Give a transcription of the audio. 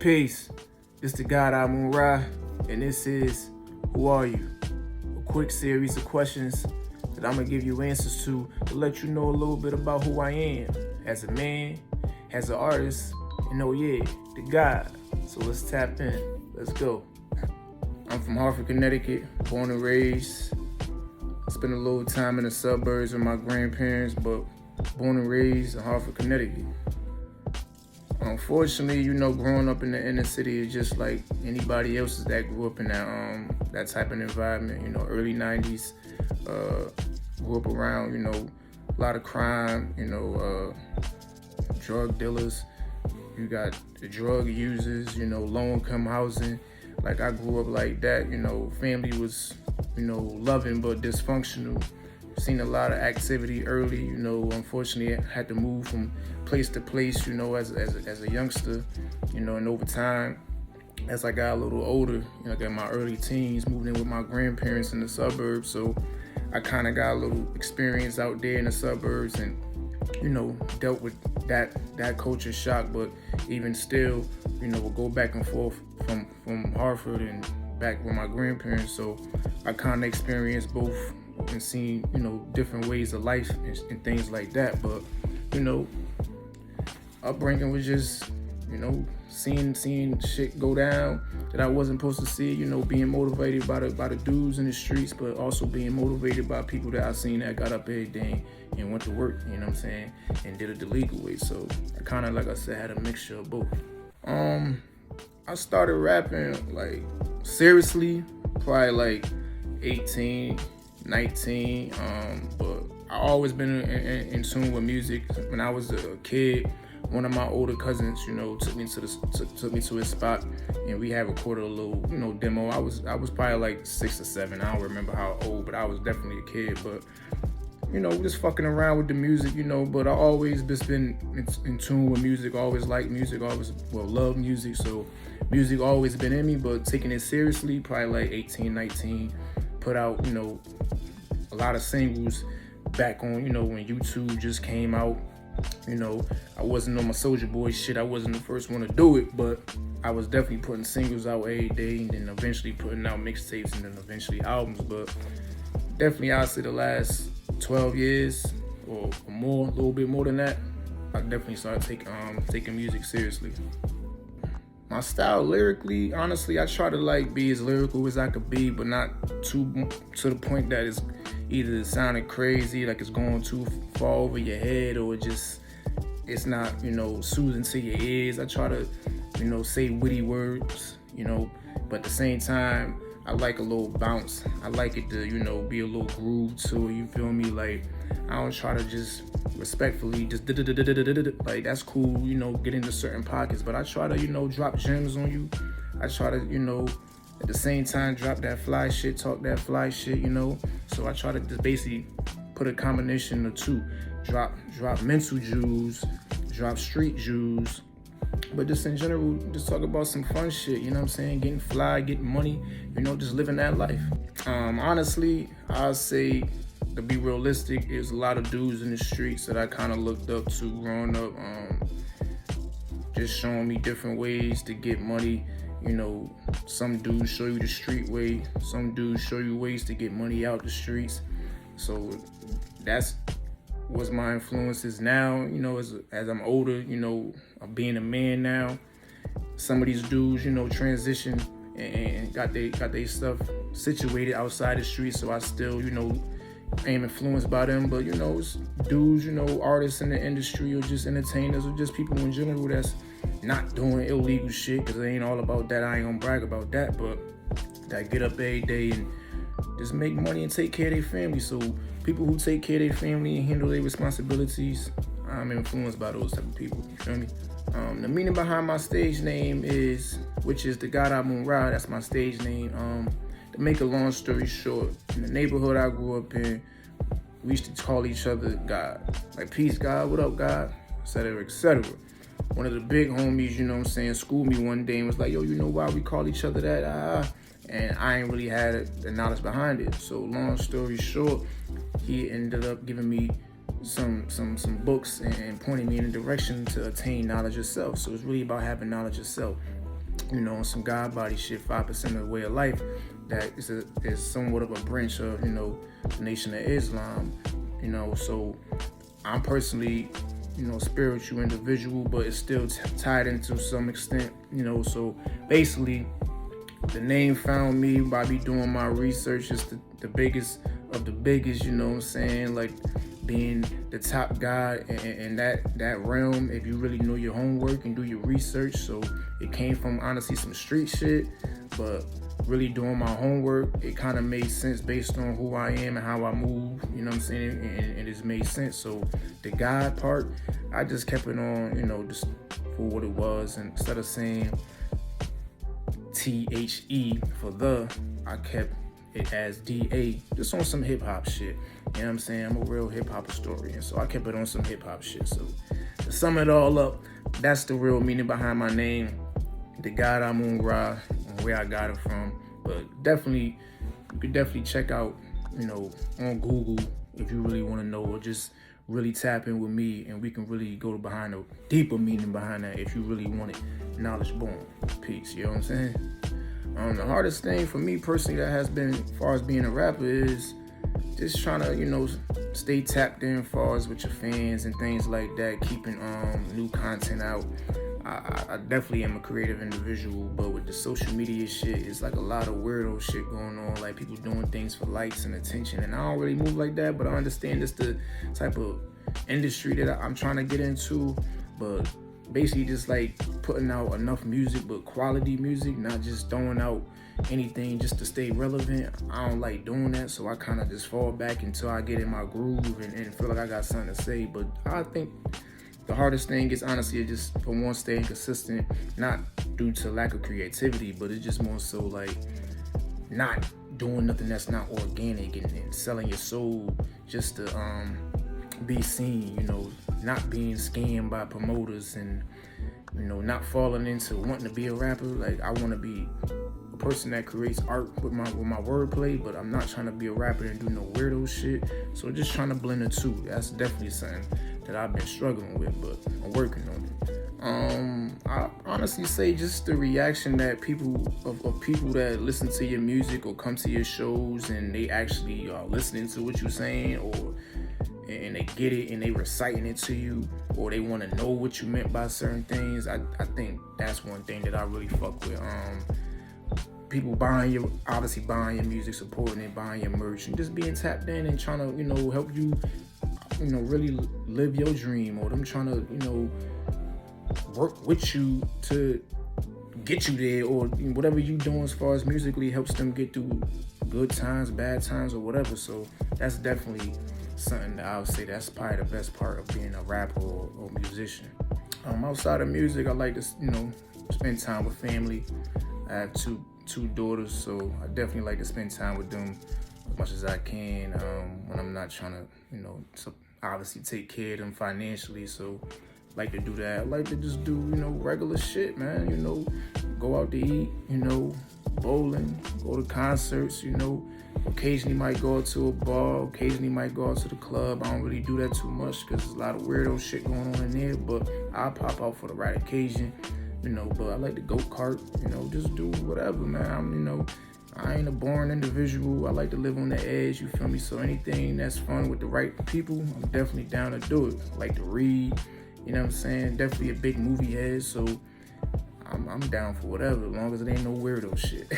Peace. It's the God Amun Ra, and this is Who Are You? A quick series of questions that I'm going to give you answers to let you know a little bit about who I am as a man, as an artist, and oh yeah, the God. So let's tap in. Let's go. I'm from Hartford, Connecticut, born and raised. Spent a little time in the suburbs with my grandparents, but born and raised in Hartford, Connecticut. Unfortunately, growing up in the inner city is just like anybody else that grew up in that type of environment. Early 90s, grew up around, a lot of crime, drug dealers. You got the drug users, low-income housing. Like, I grew up like that, family was, loving but dysfunctional. Seen a lot of activity early, unfortunately I had to move from place to place, as a youngster, and over time, as I got a little older, I got my early teens, moved in with my grandparents in the suburbs, so I kind of got a little experience out there in the suburbs and, dealt with that culture shock, but even still, we'll go back and forth from Hartford and back with my grandparents, so I kind of experienced both and seen, different ways of life and things like that. But, upbringing was just, seeing shit go down that I wasn't supposed to see, being motivated by the dudes in the streets, but also being motivated by people that I seen that got up every day and went to work, and did it the legal way. So I kind of, like I said, had a mixture of both. I started rapping, like, seriously, probably like 18, 19, but I always been in tune with music. When I was a kid, one of my older cousins, took me to his spot, and we had recorded a little, demo. I was probably like 6 or 7. I don't remember how old, but I was definitely a kid. But just fucking around with the music, But I always just been in tune with music. Always liked music. Love music. So music always been in me. But taking it seriously, probably like 18, 19. Put out, a lot of singles back on, when YouTube just came out. I wasn't on my Soulja Boy shit. I wasn't the first one to do it, but I was definitely putting singles out every day and then eventually putting out mixtapes and then eventually albums. But definitely, I'd say the last 12 years or more, a little bit more than that, I definitely started taking music seriously. My style lyrically, honestly, I try to be as lyrical as I could be, but not too to the point that it's either sounding crazy, like it's going too far over your head, or it's not, soothing to your ears. I try to, say witty words, but at the same time, I like a little bounce. I like it to, be a little groove to it, you feel me? Like, I don't try to just respectfully just like, that's cool, get into certain pockets, but I try to, drop gems on you. I try to, at the same time, drop that fly shit, talk that fly shit, So I try to just basically put a combination of two. Drop mental jewels, drop street jewels, but just in general, just talk about some fun shit, getting fly, getting money, just living that life. Honestly, I'll say, to be realistic, there's a lot of dudes in the streets that I kind of looked up to growing up, just showing me different ways to get money. Some dudes show you the street way, some dudes show you ways to get money out the streets. So that's what's my influences now, as I'm older, I'm being a man now. Some of these dudes, transition and got they stuff situated outside the street, so I still, am influenced by them. But, it's dudes, artists in the industry, or just entertainers, or just people in general that's not doing illegal shit, because it ain't all about that. I ain't gonna brag about that, but that get up every day and just make money and take care of their family. So people who take care of their family and handle their responsibilities, I'm influenced by those type of people, you feel me? The meaning behind my stage name which is the God Amun Ra, that's my stage name. To make a long story short, in the neighborhood I grew up in, we used to call each other God. Like, peace, God, what up, God, etc., etc. One of the big homies, schooled me one day and was like, yo, you know why we call each other that? And I ain't really had the knowledge behind it. So long story short, he ended up giving me some books and pointing me in a direction to attain knowledge yourself. So it's really about having knowledge yourself. on some God body shit, 5% of the way of life, that is somewhat of a branch of, the Nation of Islam, so I'm personally, spiritual individual, but it's still tied into some extent, so basically the name found me by me doing my research. It's the biggest of the biggest, what I'm saying, like being the top guy in that realm if you really know your homework and do your research. So it came from honestly some street shit, but really doing my homework, it kind of made sense based on who I am and how I move, what I'm saying, and it's made sense. So the God part, I just kept it on, just for what it was, and instead of saying THE for I kept it as DA, just on some hip hop shit. You know what I'm saying? I'm a real hip hop historian, so I kept it on some hip hop shit. So to sum it all up, that's the real meaning behind my name, the God Amun Ra, and where I got it from. But definitely, you could definitely check out, on Google if you really want to know, or just really tap in with me, and we can really go behind the deeper meaning behind that if you really want it. Knowledge born. Peace. You know what I'm saying? The hardest thing for me personally that has been, as far as being a rapper, is just trying to, stay tapped in as far as with your fans and things like that, keeping new content out. I definitely am a creative individual, but with the social media shit, it's like a lot of weirdo shit going on, like people doing things for likes and attention, and I don't really move like that, but I understand it's the type of industry that I'm trying to get into. But basically just like putting out enough music, but quality music, not just throwing out anything just to stay relevant. I don't like doing that, so I kind of just fall back until I get in my groove and feel like I got something to say. But I think the hardest thing is honestly just, for one, staying consistent, not due to lack of creativity, but it's just more so like not doing nothing that's not organic and selling your soul just to be seen, not being scammed by promoters, and not falling into wanting to be a rapper. Like, I want to be a person that creates art with my wordplay, but I'm not trying to be a rapper and do no weirdo shit. So just trying to blend the two. That's definitely something that I've been struggling with, but I'm working on it. I honestly say just the reaction that people that listen to your music or come to your shows, and they actually are listening to what you're saying, and they get it and they reciting it to you, or they want to know what you meant by certain things. I think that's one thing that I really fuck with. People buying your music, supporting it, buying your merch, and just being tapped in and trying to, help you, really live your dream, or them trying to, work with you to get you there, or whatever you doing as far as musically helps them get through good times, bad times, or whatever. So that's definitely something that I would say that's probably the best part of being a rapper or musician. Outside of music, I like to, spend time with family. I have two daughters, so I definitely like to spend time with them as much as I can when I'm not trying to, obviously take care of them financially. So I like to do that. I like to just do, regular shit, man. Go out to eat, bowling, go to concerts, occasionally might go out to a bar, occasionally might go out to the club. I don't really do that too much because there's a lot of weirdo shit going on in there, but I'll pop out for the right occasion, but I like to go-kart, just do whatever, man. I ain't a boring individual. I like to live on the edge, you feel me? So anything that's fun with the right people, I'm definitely down to do it. I like to read, you know what I'm saying? Definitely a big movie head, so I'm down for whatever, as long as it ain't no weirdo shit.